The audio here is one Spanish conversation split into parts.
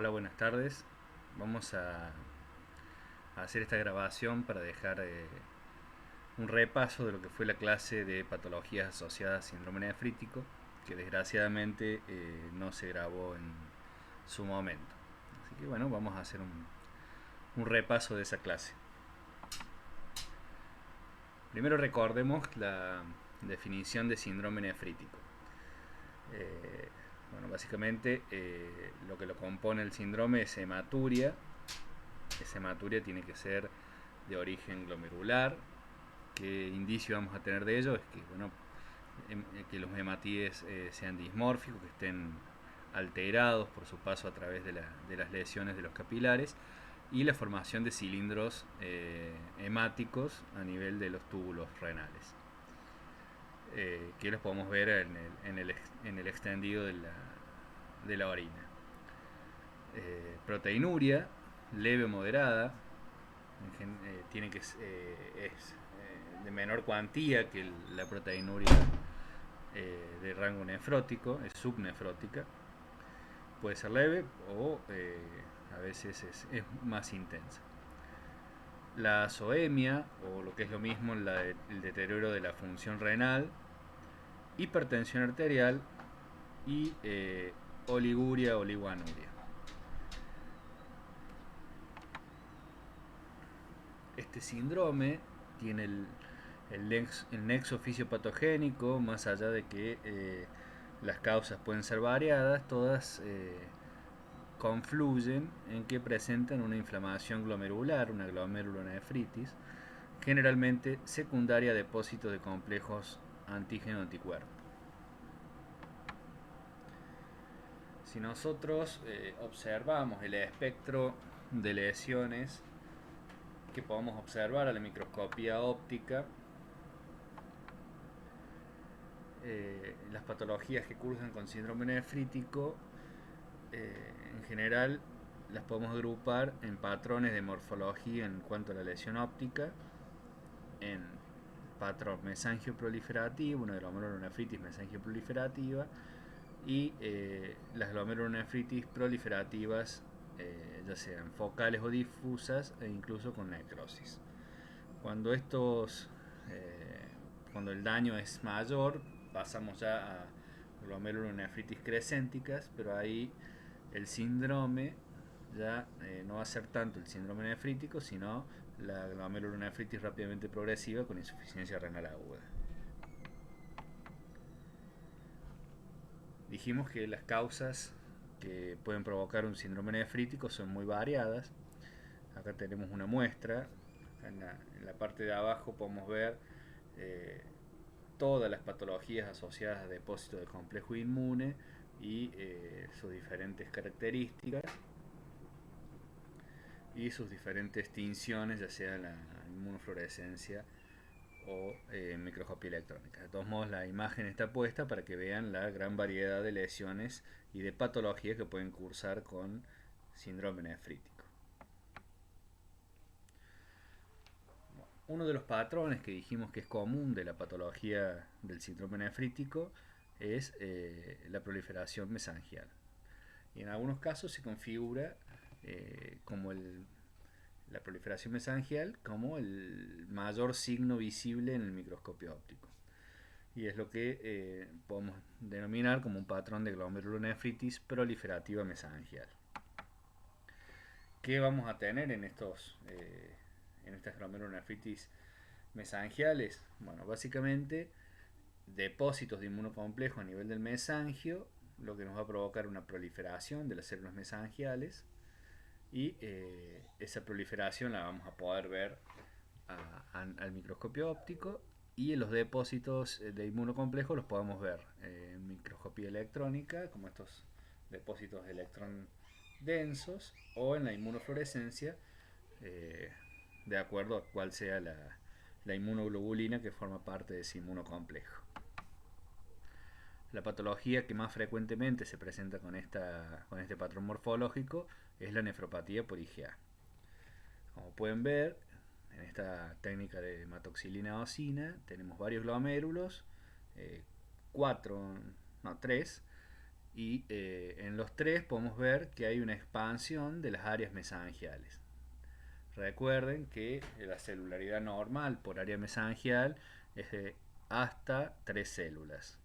Hola, buenas tardes. Vamos a hacer esta grabación para dejar un repaso de lo que fue la clase de patologías asociadas a síndrome nefrítico, que desgraciadamente no se grabó en su momento. Así que bueno, vamos a hacer un repaso de esa clase. Primero recordemos la definición de síndrome nefrítico. Eh, bueno, básicamente lo que lo compone el síndrome es hematuria. Esa hematuria tiene que ser de origen glomerular. ¿Qué indicio vamos a tener de ello? Es que, bueno, que los hematíes sean dismórficos, que estén alterados por su paso a través de las lesiones de los capilares y la formación de cilindros hemáticos a nivel de los túbulos renales, que los podemos ver en el extendido de la orina. Proteinuria leve o moderada, tiene que es de menor cuantía que la proteinuria de rango nefrótico, es subnefrótica, puede ser leve o a veces es más intensa. La azoemia, o lo que es lo mismo, el deterioro de la función renal, hipertensión arterial y oliguria, oliguanuria. Este síndrome tiene el nexo fisiopatogénico, más allá de que las causas pueden ser variadas, todas confluyen en que presentan una inflamación glomerular, una glomerulonefritis, generalmente secundaria a depósitos de complejos antígeno-anticuerpo. Si nosotros observamos el espectro de lesiones que podemos observar a la microscopía óptica, las patologías que cursan con síndrome nefrítico en general las podemos agrupar en patrones de morfología en cuanto a la lesión óptica, en patrón mesangio proliferativo, una glomerulonefritis mesangio proliferativa, y las glomerulonefritis proliferativas, ya sean focales o difusas, e incluso con necrosis. Cuando cuando el daño es mayor, pasamos ya a glomerulonefritis crescénticas, pero ahí el síndrome ya no va a ser tanto el síndrome nefrítico, sino la glomerulonefritis rápidamente progresiva con insuficiencia renal aguda. Dijimos que las causas que pueden provocar un síndrome nefrítico son muy variadas. Acá tenemos una muestra. En la parte de abajo podemos ver eh, todas las patologías asociadas a depósitos de complejo inmune y sus diferentes características y sus diferentes tinciones, ya sea la inmunofluorescencia o microscopía electrónica. De todos modos, la imagen está puesta para que vean la gran variedad de lesiones y de patologías que pueden cursar con síndrome nefrítico. Uno de los patrones que dijimos que es común de la patología del síndrome nefrítico es la proliferación mesangial. Y en algunos casos se configura como la proliferación mesangial como el mayor signo visible en el microscopio óptico. Y es lo que podemos denominar como un patrón de glomerulonefritis proliferativa mesangial. ¿Qué vamos a tener en estas glomerulonefritis mesangiales? Bueno, básicamente depósitos de inmunocomplejo a nivel del mesangio, lo que nos va a provocar una proliferación de las células mesangiales, y esa proliferación la vamos a poder ver al microscopio óptico, y en los depósitos de inmunocomplejo los podemos ver en microscopía electrónica, como estos depósitos de electrón densos, o en la inmunofluorescencia, eh, de acuerdo a cuál sea la inmunoglobulina que forma parte de ese inmunocomplejo. La patología que más frecuentemente se presenta con este patrón morfológico es la nefropatía por IgA. Como pueden ver, en esta técnica de hematoxilina eosina tenemos varios glomérulos, 3, y en los tres podemos ver que hay una expansión de las áreas mesangiales. Recuerden que la celularidad normal por área mesangial es de hasta 3 células.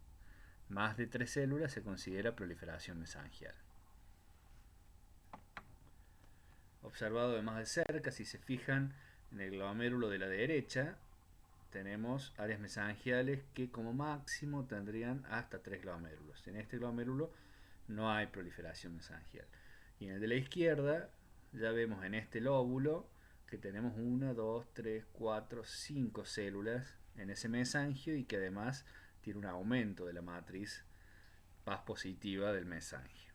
Más de 3 células se considera proliferación mesangial. Observado de más de cerca, si se fijan en el glomérulo de la derecha, tenemos áreas mesangiales que como máximo tendrían hasta 3 glomérulos. En este glomérulo no hay proliferación mesangial. Y en el de la izquierda ya vemos en este lóbulo que tenemos 1, 2, 3, 4, 5 células en ese mesangio y que además tiene un aumento de la matriz paz positiva del mesangio.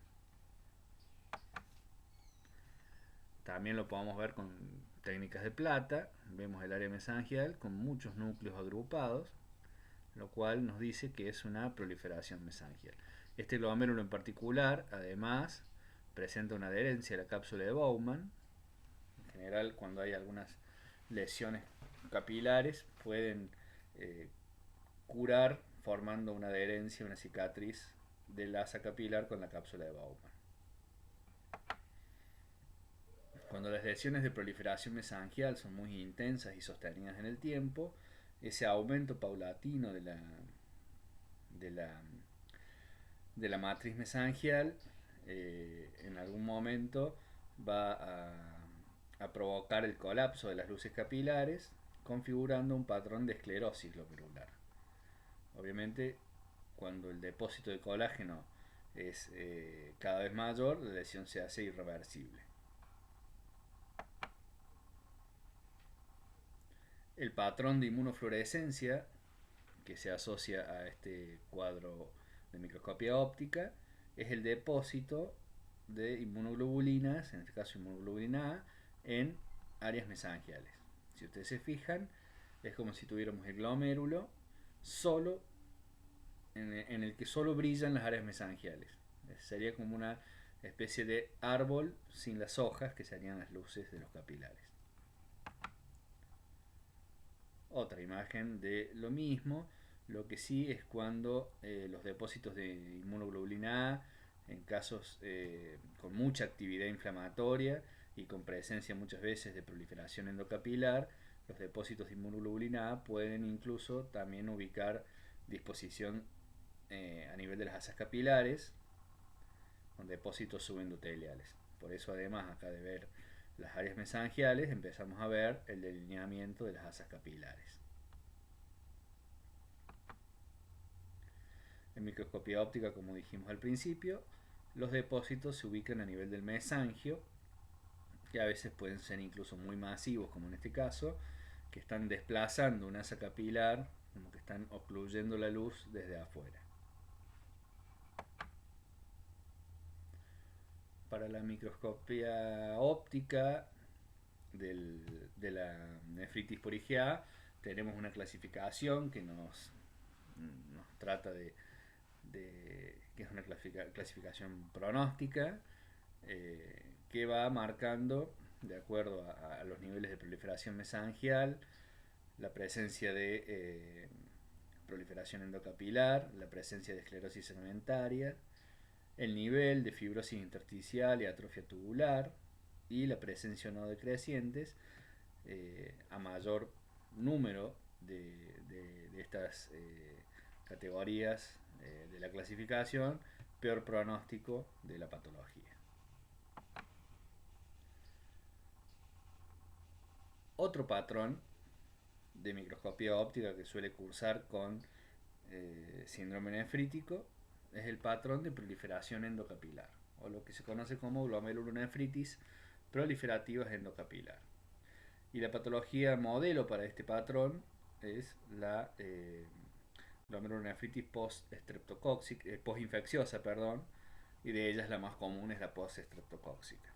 También lo podemos ver con técnicas de plata. Vemos el área mesangial con muchos núcleos agrupados, lo cual nos dice que es una proliferación mesangial. Este glomérulo en particular, además, presenta una adherencia a la cápsula de Bowman. En general, cuando hay algunas lesiones capilares, pueden curar formando una adherencia, una cicatriz del asa capilar con la cápsula de Bowman. Cuando las lesiones de proliferación mesangial son muy intensas y sostenidas en el tiempo, ese aumento paulatino de la matriz mesangial en algún momento va a provocar el colapso de las luces capilares, configurando un patrón de esclerosis glomerular. Obviamente, cuando el depósito de colágeno es cada vez mayor, la lesión se hace irreversible. El patrón de inmunofluorescencia que se asocia a este cuadro de microscopía óptica es el depósito de inmunoglobulinas, en este caso inmunoglobulina A, en áreas mesangiales. Si ustedes se fijan, es como si tuviéramos el glomérulo solo en el que solo brillan las áreas mesangiales. Sería como una especie de árbol sin las hojas, que serían las luces de los capilares. Otra imagen de lo mismo, lo que sí es cuando los depósitos de inmunoglobulina A, en casos con mucha actividad inflamatoria y con presencia muchas veces de proliferación endocapilar, los depósitos de inmunoglobulina A pueden incluso también ubicar disposición a nivel de las asas capilares con depósitos subendoteliales. Por eso, además acá de ver las áreas mesangiales, empezamos a ver el delineamiento de las asas capilares. En microscopía óptica, como dijimos al principio, los depósitos se ubican a nivel del mesangio, que a veces pueden ser incluso muy masivos, como en este caso, que están desplazando una asa capilar, como que están ocluyendo la luz desde afuera. Para la microscopía óptica de la nefritis por IgA tenemos una clasificación que nos trata que es una clasificación pronóstica que va marcando de acuerdo a los niveles de proliferación mesangial, la presencia de proliferación endocapilar, la presencia de esclerosis segmentaria, el nivel de fibrosis intersticial y atrofia tubular y la presencia o no de crecientes. A mayor número de estas categorías de la clasificación, peor pronóstico de la patología. Otro patrón de microscopía óptica que suele cursar con síndrome nefrítico es el patrón de proliferación endocapilar, o lo que se conoce como glomerulonefritis proliferativa endocapilar. Y la patología modelo para este patrón es la glomerulonefritis postinfecciosa, y de ellas la más común es la post-estreptocóxica.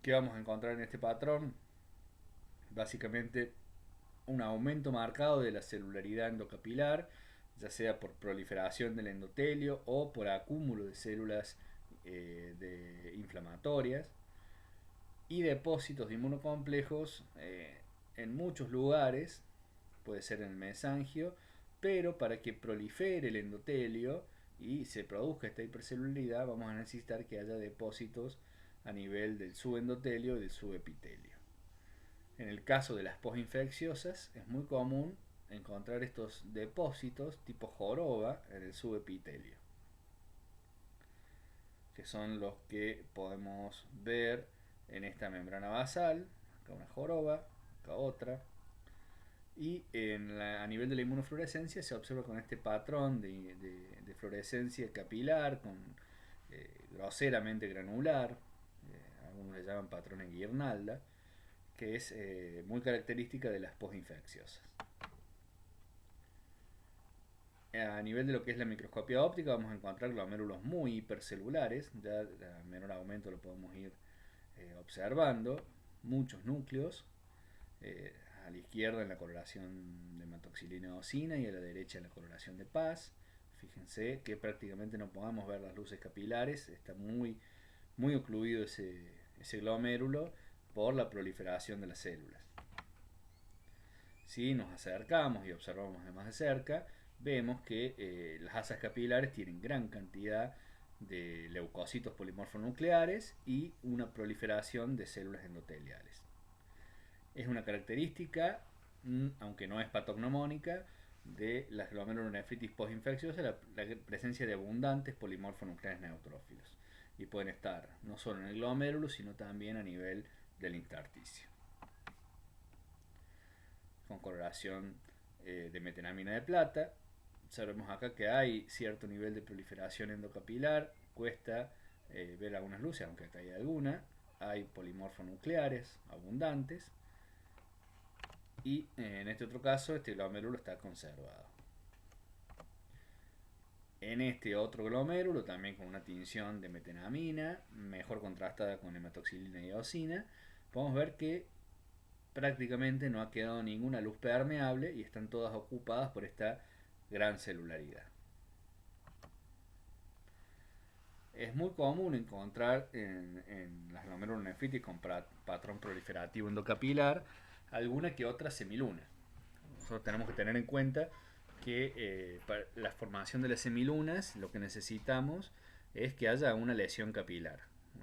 ¿Qué vamos a encontrar en este patrón? Básicamente un aumento marcado de la celularidad endocapilar, ya sea por proliferación del endotelio o por acúmulo de células inflamatorias, y depósitos de inmunocomplejos en muchos lugares, puede ser en el mesangio, pero para que prolifere el endotelio y se produzca esta hipercelularidad, vamos a necesitar que haya depósitos a nivel del subendotelio y del subepitelio. En el caso de las postinfecciosas es muy común encontrar estos depósitos tipo joroba en el subepitelio, que son los que podemos ver en esta membrana basal. Acá una joroba, acá otra. Y a nivel de la inmunofluorescencia se observa con este patrón de fluorescencia capilar, groseramente granular, algunos le llaman patrón en guirnalda, que es muy característica de las postinfecciosas. A nivel de lo que es la microscopía óptica vamos a encontrar glomérulos muy hipercelulares, ya a menor aumento lo podemos ir observando, muchos núcleos, a la izquierda en la coloración de hematoxilina eosina y a la derecha en la coloración de paz. Fíjense que prácticamente no podemos ver las luces capilares, está muy ocluido ese glomérulo por la proliferación de las células. Si nos acercamos y observamos de más de cerca, vemos que las asas capilares tienen gran cantidad de leucocitos polimorfonucleares y una proliferación de células endoteliales. Es una característica, aunque no es patognomónica, de las glomerulonefritis postinfecciosas la presencia de abundantes polimorfonucleares neutrófilos, y pueden estar no solo en el glomérulo, sino también a nivel del intersticio. Con coloración de metenamina de plata, observemos acá que hay cierto nivel de proliferación endocapilar, cuesta ver algunas luces, aunque acá hay alguna, hay polimorfonucleares abundantes, y en este otro caso este glomérulo está conservado. En este otro glomérulo, también con una tinción de metenamina, mejor contrastada con hematoxilina y eosina, podemos ver que prácticamente no ha quedado ninguna luz permeable y están todas ocupadas por esta gran celularidad. Es muy común encontrar en las glomerulonefritis con patrón proliferativo endocapilar alguna que otra semiluna. Nosotros tenemos que tener en cuenta que para la formación de las semilunas lo que necesitamos es que haya una lesión capilar,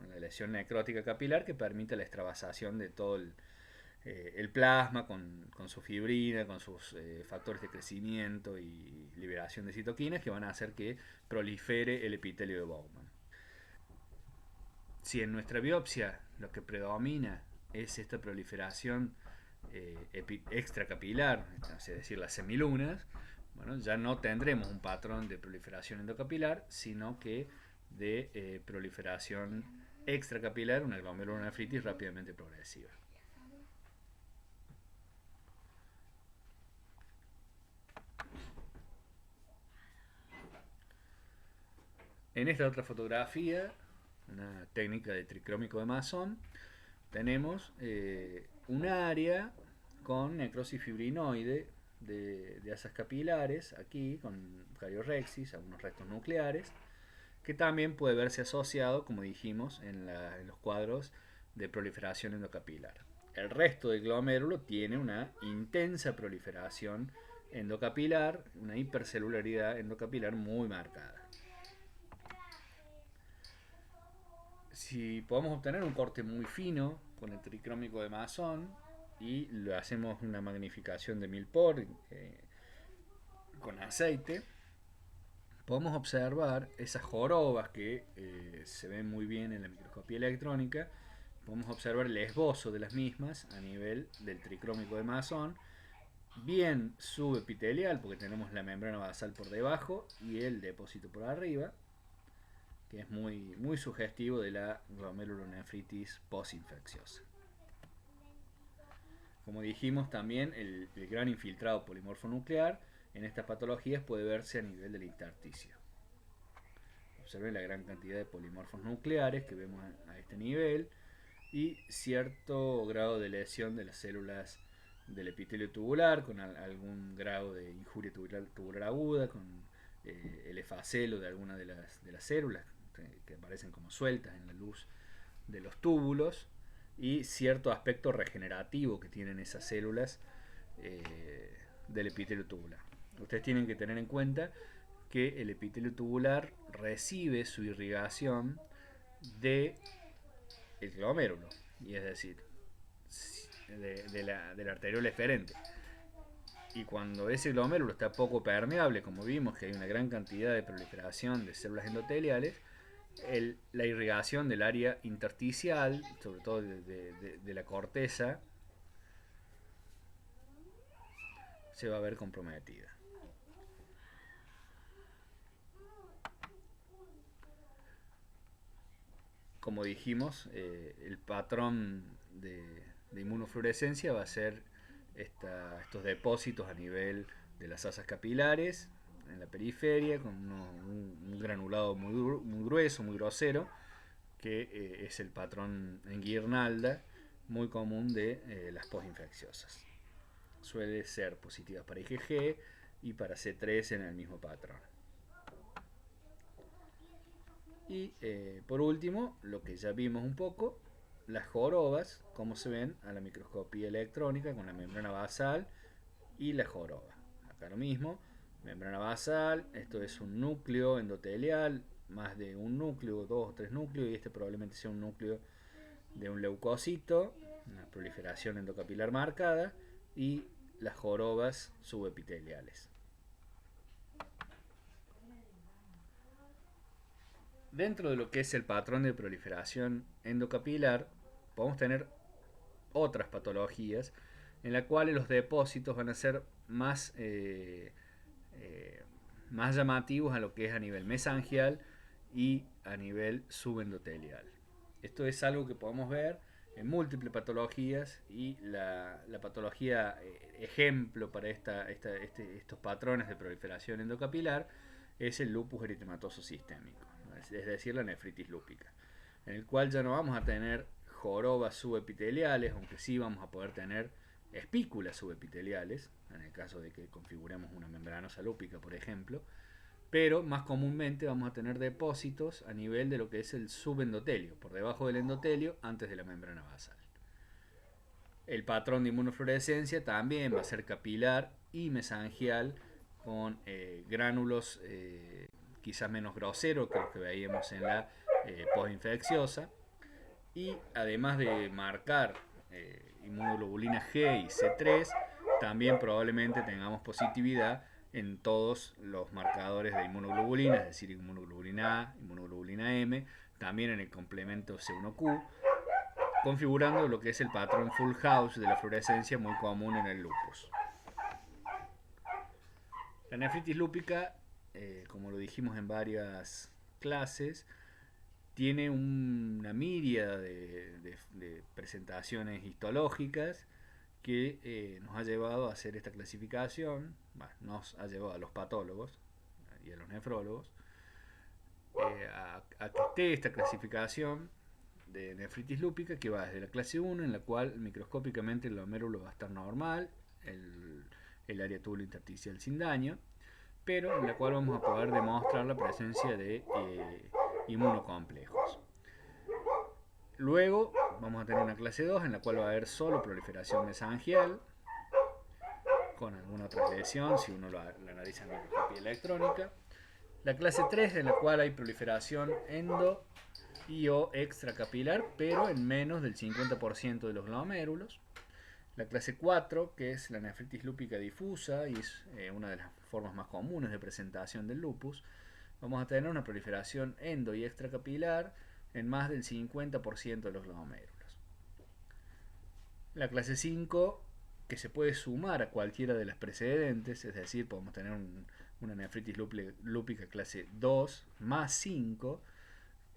una lesión necrótica capilar que permita la extravasación de todo el plasma con su fibrina, con sus factores de crecimiento y liberación de citoquinas que van a hacer que prolifere el epitelio de Bowman. Si en nuestra biopsia lo que predomina es esta proliferación extracapilar, es decir, las semilunas, bueno, ya no tendremos un patrón de proliferación endocapilar, sino que de proliferación extracapilar, una glomerulonefritis rápidamente progresiva. En esta otra fotografía, una técnica de tricrómico de Masson, tenemos un área con necrosis fibrinoide de asas capilares, aquí con cariorrexis, algunos restos nucleares, que también puede verse asociado, como dijimos, en los cuadros de proliferación endocapilar. El resto del glomérulo tiene una intensa proliferación endocapilar, una hipercelularidad endocapilar muy marcada. Si podemos obtener un corte muy fino con el tricrómico de Masson y le hacemos una magnificación de 1000 por con aceite, podemos observar esas jorobas que se ven muy bien en la microscopía electrónica. Podemos observar el esbozo de las mismas a nivel del tricrómico de Masson, bien subepitelial, porque tenemos la membrana basal por debajo y el depósito por arriba, que es muy sugestivo de la glomerulonefritis postinfecciosa. Como dijimos también, el gran infiltrado polimorfonuclear en estas patologías puede verse a nivel del intersticio. Observen la gran cantidad de polimorfos nucleares que vemos a este nivel y cierto grado de lesión de las células del epitelio tubular con algún grado de injuria tubular aguda, con el efacelo de alguna de las células que aparecen como sueltas en la luz de los túbulos y cierto aspecto regenerativo que tienen esas células del epitelio tubular. Ustedes tienen que tener en cuenta que el epitelio tubular recibe su irrigación de el glomérulo, y es decir, de la arteriola eferente. Y cuando ese glomérulo está poco permeable, como vimos que hay una gran cantidad de proliferación de células endoteliales, la irrigación del área intersticial, sobre todo de la corteza, se va a ver comprometida. Como dijimos, el patrón de inmunofluorescencia va a ser estos depósitos a nivel de las asas capilares, en la periferia, con un granulado muy grueso, muy grosero, que es el patrón en guirnalda muy común de las postinfecciosas. Suele ser positiva para IgG y para C3 en el mismo patrón. Y por último, lo que ya vimos un poco, las jorobas, como se ven a la microscopía electrónica con la membrana basal y la joroba. Acá lo mismo, membrana basal, esto es un núcleo endotelial, más de un núcleo, 2 o 3 núcleos, y este probablemente sea un núcleo de un leucocito, una proliferación endocapilar marcada, y las jorobas subepiteliales. Dentro de lo que es el patrón de proliferación endocapilar, podemos tener otras patologías en las cuales los depósitos van a ser más llamativos a lo que es a nivel mesangial y a nivel subendotelial. Esto es algo que podemos ver en múltiples patologías, y la patología ejemplo para estos patrones de proliferación endocapilar es el lupus eritematoso sistémico, es decir, la nefritis lúpica, en el cual ya no vamos a tener jorobas subepiteliales, aunque sí vamos a poder tener espículas subepiteliales, en el caso de que configuremos una membranosa lúpica, por ejemplo, pero más comúnmente vamos a tener depósitos a nivel de lo que es el subendotelio, por debajo del endotelio, antes de la membrana basal. El patrón de inmunofluorescencia también va a ser capilar y mesangial, con gránulos quizás menos groseros que los que veíamos en la postinfecciosa, y además de marcar inmunoglobulina G y C3, también probablemente tengamos positividad en todos los marcadores de inmunoglobulina, es decir, inmunoglobulina A, inmunoglobulina M, también en el complemento C1Q, configurando lo que es el patrón full house de la fluorescencia muy común en el lupus. La nefritis lúpica, como lo dijimos en varias clases, tiene una miríada de presentaciones histológicas que nos ha llevado a hacer esta clasificación, nos ha llevado a los patólogos y a los nefrólogos a que esté esta clasificación de nefritis lúpica, que va desde la clase 1, en la cual microscópicamente el glomérulo va a estar normal, el área túbulo intersticial sin daño, pero en la cual vamos a poder demostrar la presencia de inmunocomplejos. Luego vamos a tener una clase 2 en la cual va a haber solo proliferación mesangial con alguna otra lesión si uno la analiza en microscopía electrónica. La clase 3 en la cual hay proliferación endo y o extracapilar, pero en menos del 50% de los glomérulos. La clase 4, que es la nefritis lúpica difusa, y es una de las formas más comunes de presentación del lupus, vamos a tener una proliferación endo y extracapilar en más del 50% de los glomérulos. La clase 5, que se puede sumar a cualquiera de las precedentes, es decir, podemos tener una nefritis lúpica clase 2 más 5.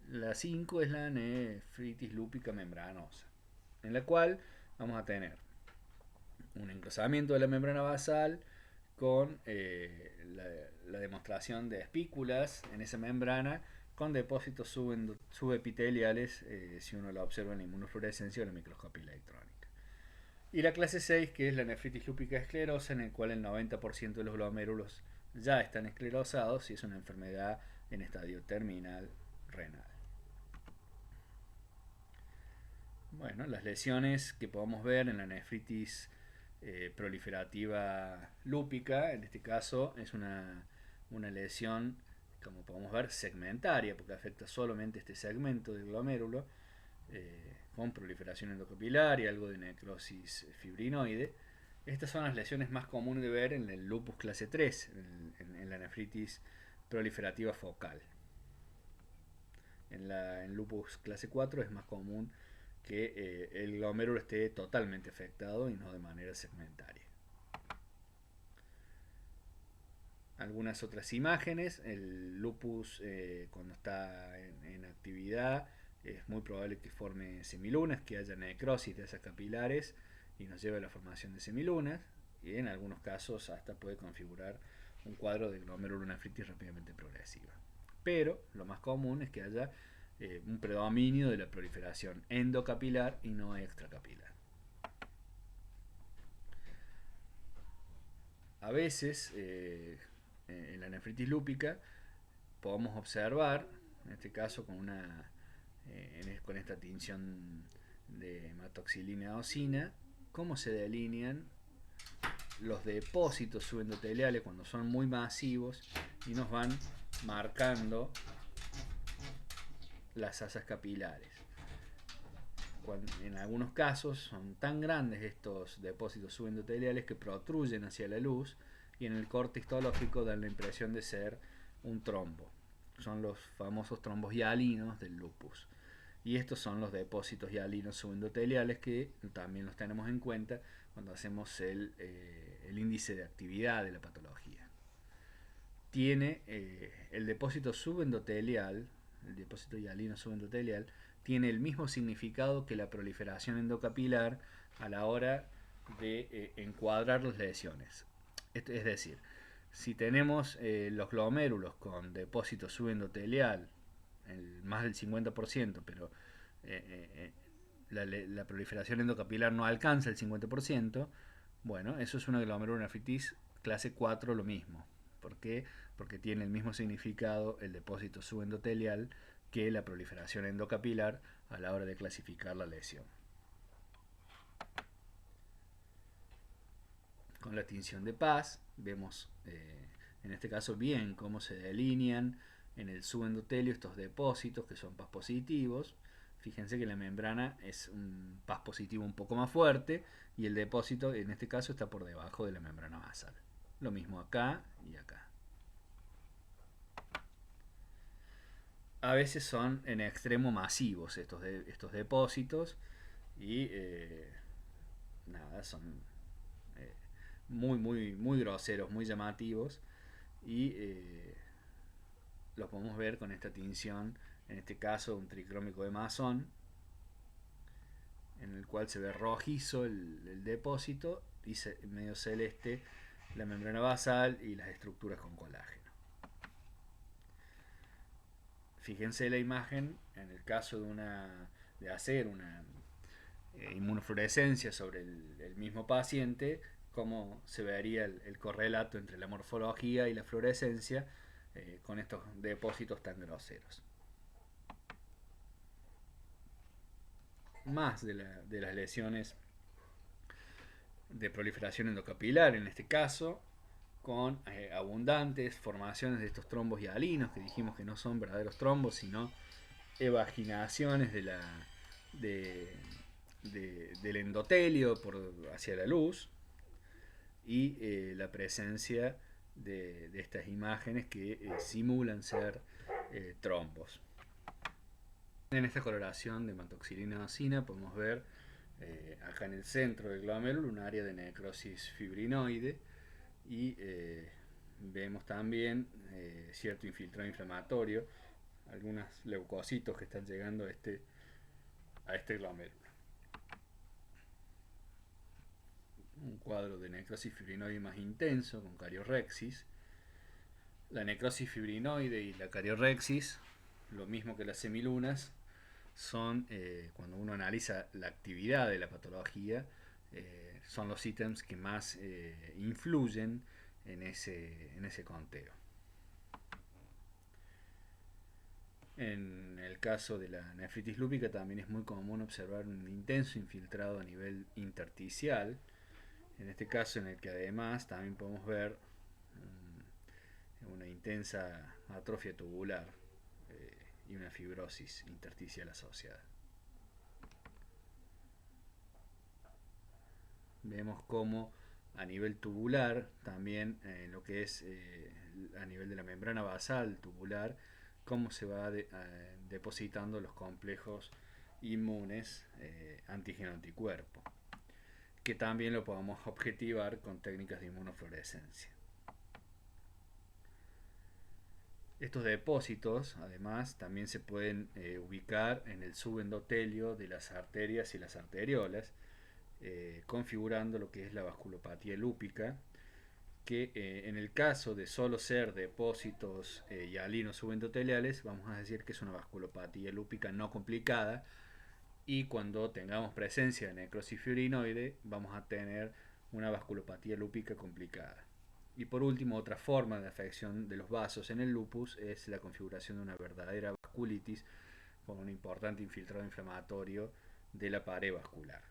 La 5 es la nefritis lúpica membranosa, en la cual vamos a tener un engrosamiento de la membrana basal con la demostración de espículas en esa membrana con depósitos subepiteliales si uno la observa en la inmunofluorescencia o en la microscopía electrónica. Y la clase 6, que es la nefritis lúpica esclerosa, en el cual el 90% de los glomérulos ya están esclerosados y es una enfermedad en estadio terminal renal. Bueno, las lesiones que podemos ver en la nefritis proliferativa lúpica, en este caso es una una lesión, como podemos ver, segmentaria, porque afecta solamente este segmento del glomérulo, con proliferación endocapilar y algo de necrosis fibrinoide. Estas son las lesiones más comunes de ver en el lupus clase 3, en la nefritis proliferativa focal. En lupus clase 4 es más común que el glomérulo esté totalmente afectado y no de manera segmentaria. Algunas otras imágenes: el lupus cuando está en actividad es muy probable que forme semilunas, que haya necrosis de esas capilares y nos lleve a la formación de semilunas, y en algunos casos hasta puede configurar un cuadro de glomerulonefritis rápidamente progresiva. Pero lo más común es que haya un predominio de la proliferación endocapilar y no extracapilar. A veces en la nefritis lúpica podemos observar, en este caso con esta tinción de hematoxilina eosina, cómo se delinean los depósitos subendoteliales cuando son muy masivos y nos van marcando las asas capilares. En algunos casos son tan grandes estos depósitos subendoteliales que protruyen hacia la luz y en el corte histológico dan la impresión de ser un trombo. Son los famosos trombos hialinos del lupus. Y estos son los depósitos hialinos subendoteliales que también los tenemos en cuenta cuando hacemos el índice de actividad de la patología. Tiene el depósito subendotelial, el depósito hialino subendotelial, tiene el mismo significado que la proliferación endocapilar a la hora de encuadrar las lesiones. Es decir, si tenemos los glomérulos con depósito subendotelial, más del 50%, pero la proliferación endocapilar no alcanza el 50%, bueno, eso es una glomerulonefritis clase 4, lo mismo. ¿Por qué? Porque tiene el mismo significado el depósito subendotelial que la proliferación endocapilar a la hora de clasificar la lesión. Con la tinción de Paz vemos en este caso bien cómo se delinean en el subendotelio estos depósitos que son Paz positivos. Fíjense que la membrana es un Paz positivo un poco más fuerte y el depósito en este caso está por debajo de la membrana basal. Lo mismo acá y acá. A veces son en extremo masivos estos depósitos y nada, son muy groseros, muy llamativos, y los podemos ver con esta tinción, en este caso un tricrómico de Masson, en el cual se ve rojizo el depósito y medio celeste la membrana basal y las estructuras con colágeno. Fíjense la imagen en el caso de hacer una inmunofluorescencia sobre el mismo paciente, cómo se vería el correlato entre la morfología y la fluorescencia con estos depósitos tan groseros. Más de las lesiones de proliferación endocapilar, en este caso, con abundantes formaciones de estos trombos hialinos, que dijimos que no son verdaderos trombos, sino evaginaciones del endotelio hacia la luz, y la presencia de estas imágenes que simulan ser trombos. En esta coloración de hematoxilina eosina podemos ver acá en el centro del glomérulo un área de necrosis fibrinoide, y vemos también cierto infiltrado inflamatorio, algunos leucocitos que están llegando a este glomérulo. Un cuadro de necrosis fibrinoide más intenso con cariorrexis. La necrosis fibrinoide y la cariorrexis, lo mismo que las semilunas, son, cuando uno analiza la actividad de la patología, son los ítems que más influyen en ese conteo. En el caso de la nefritis lúpica también es muy común observar un intenso infiltrado a nivel intersticial, en este caso en el que además también podemos ver una intensa atrofia tubular y una fibrosis intersticial asociada. Vemos cómo a nivel tubular, también lo que es a nivel de la membrana basal tubular, cómo se va depositando los complejos inmunes antígeno-anticuerpo, que también lo podemos objetivar con técnicas de inmunofluorescencia. Estos depósitos, además, también se pueden ubicar en el subendotelio de las arterias y las arteriolas, configurando lo que es la vasculopatía lúpica, que en el caso de solo ser depósitos hialinos subendoteliales, vamos a decir que es una vasculopatía lúpica no complicada, y cuando tengamos presencia de necrosis fibrinoide, vamos a tener una vasculopatía lúpica complicada. Y por último, otra forma de afección de los vasos en el lupus es la configuración de una verdadera vasculitis con un importante infiltrado inflamatorio de la pared vascular.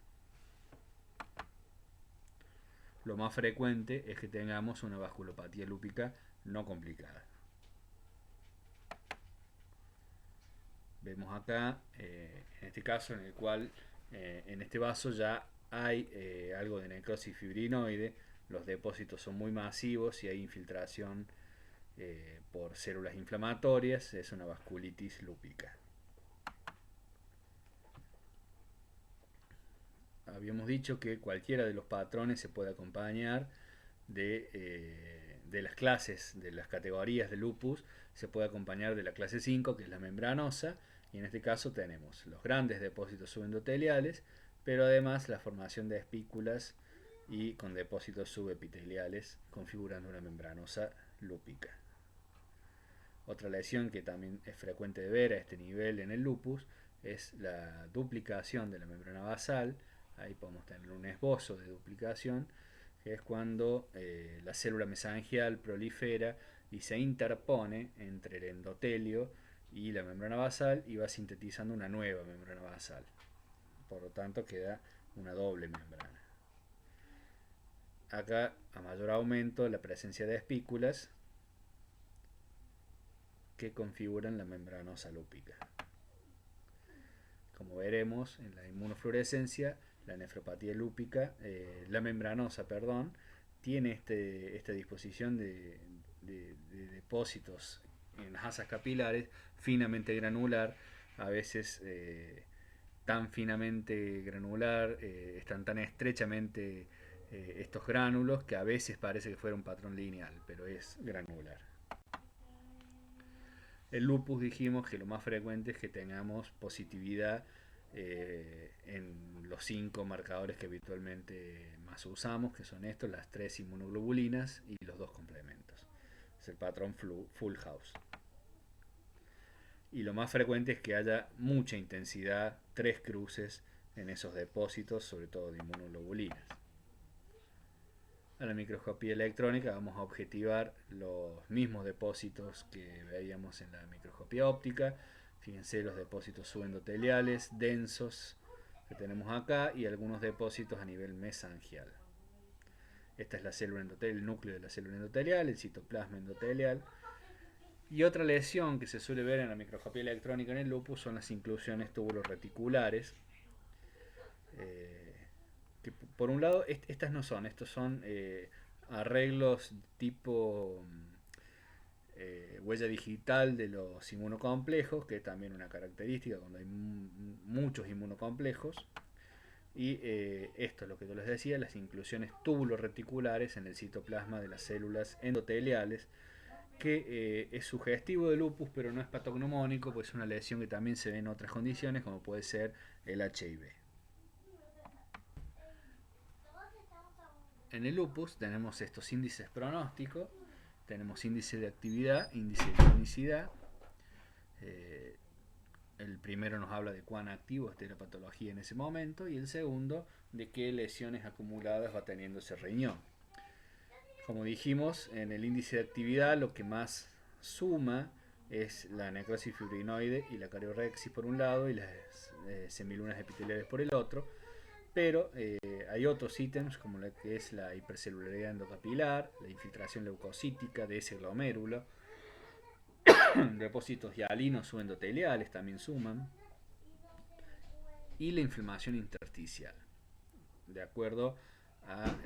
Lo más frecuente es que tengamos una vasculopatía lúpica no complicada. Vemos acá, en este caso, en el cual en este vaso ya hay algo de necrosis fibrinoide, los depósitos son muy masivos y hay infiltración por células inflamatorias, es una vasculitis lúpica. Habíamos dicho que cualquiera de los patrones se puede acompañar de las clases, de las categorías de lupus, se puede acompañar de la clase 5, que es la membranosa, y en este caso tenemos los grandes depósitos subendoteliales, pero además la formación de espículas y con depósitos subepiteliales, configurando una membranosa lúpica. Otra lesión que también es frecuente de ver a este nivel en el lupus es la duplicación de la membrana basal. Ahí podemos tener un esbozo de duplicación, que es cuando la célula mesangial prolifera y se interpone entre el endotelio y la membrana basal y va sintetizando una nueva membrana basal. Por lo tanto, queda una doble membrana. Acá, a mayor aumento, la presencia de espículas que configuran la membranosa lúpica. Como veremos en la inmunofluorescencia, la nefropatía lúpica, la membranosa, perdón, tiene esta disposición de depósitos en las asas capilares finamente granular, a veces tan finamente granular, están tan estrechamente estos gránulos que a veces parece que fuera un patrón lineal, pero es granular. El lupus, dijimos que lo más frecuente es que tengamos positividad en los 5 marcadores que habitualmente más usamos, que son estos, las 3 inmunoglobulinas y los 2 complementos. Es el patrón full house. Y lo más frecuente es que haya mucha intensidad, 3 cruces en esos depósitos, sobre todo de inmunoglobulinas. A la microscopía electrónica vamos a objetivar los mismos depósitos que veíamos en la microscopía óptica. Fíjense los depósitos subendoteliales densos que tenemos acá y algunos depósitos a nivel mesangial. Esta es la célula endotelial, el núcleo de la célula endotelial, el citoplasma endotelial. Y otra lesión que se suele ver en la microscopía electrónica en el lupus son las inclusiones túbulo-reticulares. Que por un lado, estas no son, estos son arreglos tipo huella digital de los inmunocomplejos, que es también una característica cuando hay muchos inmunocomplejos. Y esto es lo que yo les decía, las inclusiones túbulo-reticulares en el citoplasma de las células endoteliales, que es sugestivo de lupus, pero no es patognomónico, pues es una lesión que también se ve en otras condiciones, como puede ser el HIV. En el lupus tenemos estos índices pronósticos, tenemos índice de actividad, índice de cronicidad. El primero nos habla de cuán activo esté la patología en ese momento y el segundo de qué lesiones acumuladas va teniendo ese riñón. Como dijimos, en el índice de actividad lo que más suma es la necrosis fibrinoide y la cariorexis por un lado y las semilunas epiteliales por el otro. Pero hay otros ítems como la que es la hipercelularidad endocapilar, la infiltración leucocítica de ese glomérulo, depósitos hialinos o endoteliales también suman, y la inflamación intersticial, de acuerdo a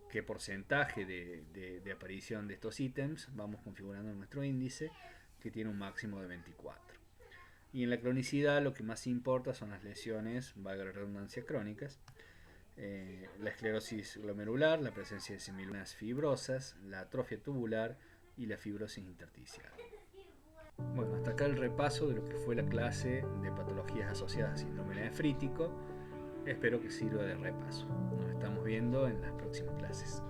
qué porcentaje de aparición de estos ítems vamos configurando nuestro índice, que tiene un máximo de 24. Y en la cronicidad lo que más importa son las lesiones, valga la redundancia, crónicas, la esclerosis glomerular, la presencia de semilunas fibrosas, la atrofia tubular y la fibrosis intersticial. Bueno, hasta acá el repaso de lo que fue la clase de patologías asociadas a síndrome nefrítico. Espero que sirva de repaso. Nos estamos viendo en las próximas clases.